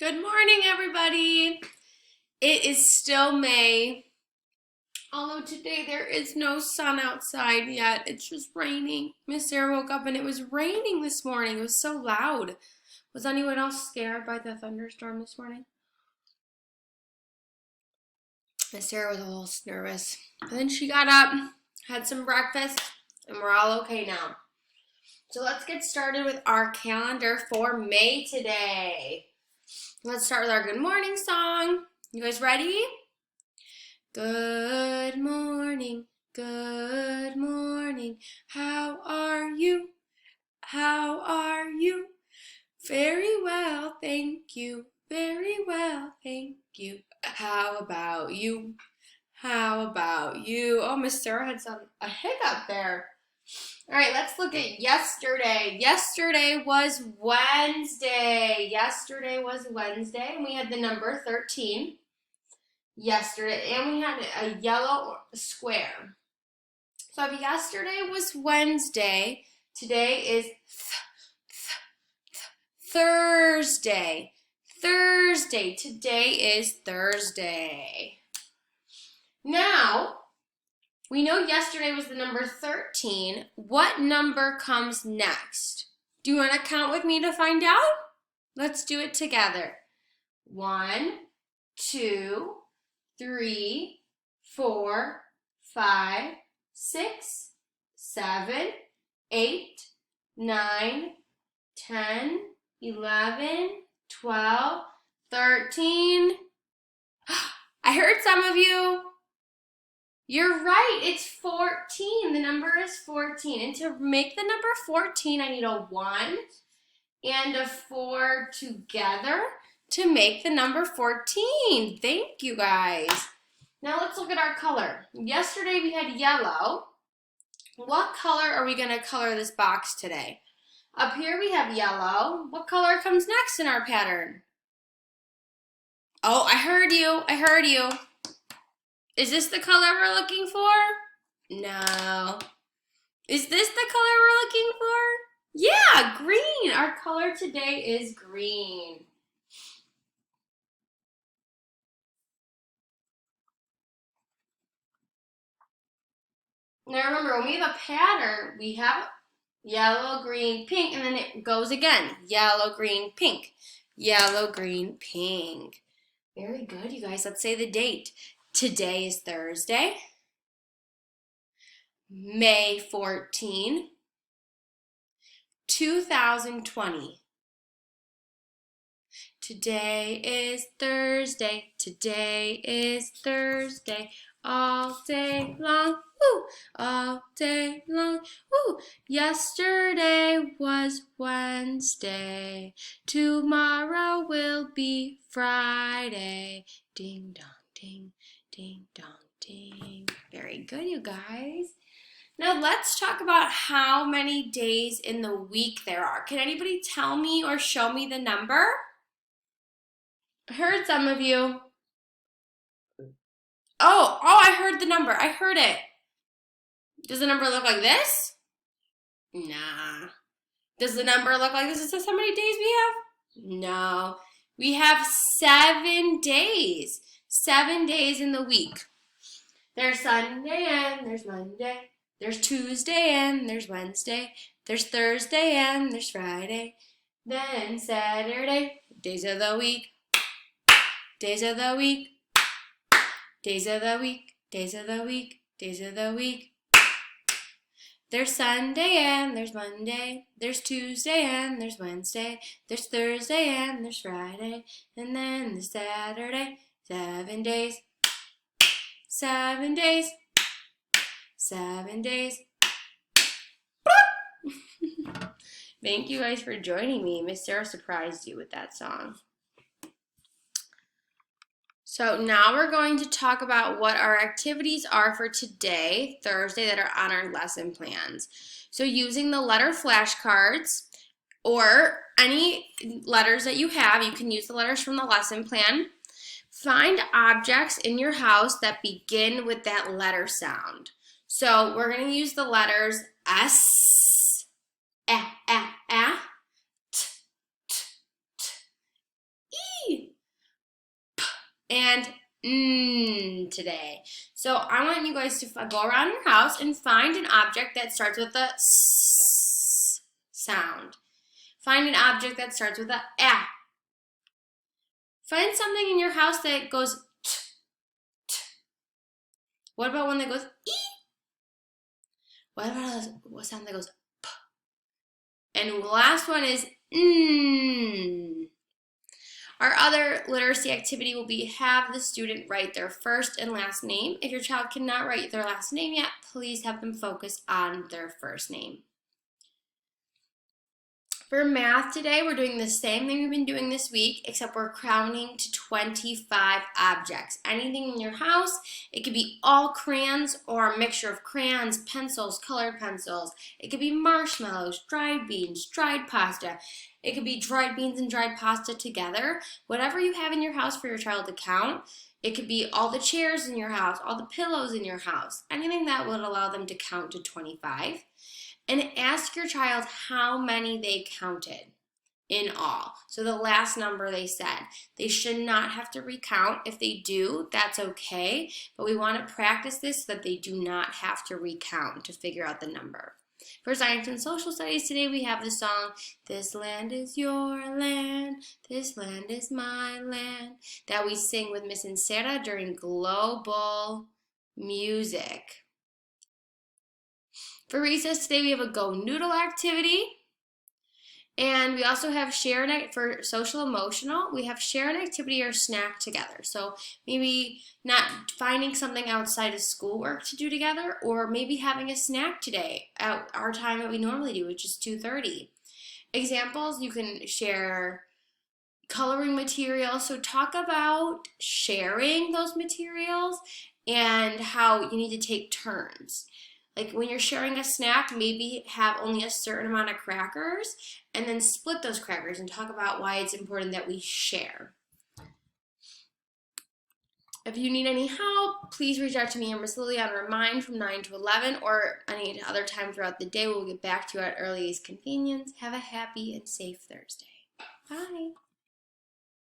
Good morning, everybody. It is still May, although today there is no sun outside yet. It's just raining. Miss Sarah woke up and it was raining this morning. It was so loud. Was anyone else scared by the thunderstorm this morning? Miss Sarah was a little nervous. But then she got up, had some breakfast, and we're all okay now. So let's get started with our calendar for May today. Let's start with our good morning song. You guys ready? Good morning, how are you? How are you? Very well, thank you, very well, thank you. How about you? How about you? Oh, Miss Sarah had a hiccup there. All right, let's look at yesterday. Yesterday was Wednesday. And we had the number 13 yesterday, and we had a yellow square. So if yesterday was Wednesday, today is Thursday. Today is Thursday. Now, we know yesterday was the number 13. What number comes next? Do you want to count with me to find out? Let's do it together. 1, 2, 3, 4, 5, 6, 7, 8, 9, 10, 11, 12, 13. I heard some of you. You're right, it's 14. The number is 14. And to make the number 14, I need a 1 and a 4 together to make the number 14. Thank you, guys. Now let's look at our color. Yesterday we had yellow. What color are we going to color this box today? Up here we have yellow. What color comes next in our pattern? Oh, I heard you. Is this the color we're looking for? No. Is this the color we're looking for? Yeah, green. Our color today is green. Now remember, when we have a pattern, we have yellow, green, pink, and then it goes again. Yellow, green, pink. Yellow, green, pink. Very good, you guys. Let's say the date. Today is Thursday, May 14, 2020. Today is Thursday. All day long, woo, all day long, woo. Yesterday was Wednesday. Tomorrow will be Friday. Ding dong ding, ding dong ding. Very good, you guys. Now let's talk about how many days in the week there are. Can anybody tell me or show me the number? I heard some of you. Oh, I heard the number. I heard it. Does the number look like this? Nah. Does the number look like this? Is this how many days we have? No. We have 7 days. 7 days in the week. There's Sunday and there's Monday. There's Tuesday and there's Wednesday. There's Thursday and there's Friday. Then Saturday. Days of the week. Days of the week. Days of the week. Days of the week. Days of the week. There's Sunday and there's Monday. There's Tuesday and there's Wednesday. There's Thursday and there's Friday. And then there's Saturday. 7 days. 7 days. 7 days. Thank you guys for joining me. Miss Sarah surprised you with that song. So now we're going to talk about what our activities are for today, Thursday, that are on our lesson plans. So using the letter flashcards or any letters that you have, you can use the letters from the lesson plan. Find objects in your house that begin with that letter sound. So we're going to use the letters S, A, T, T, T, E, and today. So I want you guys to go around your house and find an object that starts with a S sound. Find an object that starts with a A. Find something in your house that goes T, T. What about one that goes E? What about a sound that goes P? And the last one is N. Our other literacy activity will be have the student write their first and last name. If your child cannot write their last name yet, please have them focus on their first name. For math today, we're doing the same thing we've been doing this week, except we're counting to 25 objects. Anything in your house, it could be all crayons or a mixture of crayons, pencils, colored pencils. It could be marshmallows, dried beans, dried pasta. It could be dried beans and dried pasta together. Whatever you have in your house for your child to count. It could be all the chairs in your house, all the pillows in your house, anything that would allow them to count to 25. And ask your child how many they counted in all. So the last number they said. They should not have to recount. If they do, that's okay. But we want to practice this so that they do not have to recount to figure out the number. For science and social studies today, we have the song, "This land is your land, this land is my land," that we sing with Miss Insera during global music. For recess today, we have a Go Noodle activity. And we also have share for social emotional. We have share an activity or snack together. So maybe not finding something outside of schoolwork to do together, or maybe having a snack today at our time that we normally do, which is 2:30. Examples, you can share coloring materials. So talk about sharing those materials and how you need to take turns. Like when you're sharing a snack, maybe have only a certain amount of crackers and then split those crackers and talk about why it's important that we share. If you need any help, please reach out to me or Miss Lily on Remind from 9 to 11 or any other time throughout the day. We'll get back to you at earliest convenience. Have a happy and safe Thursday. Bye.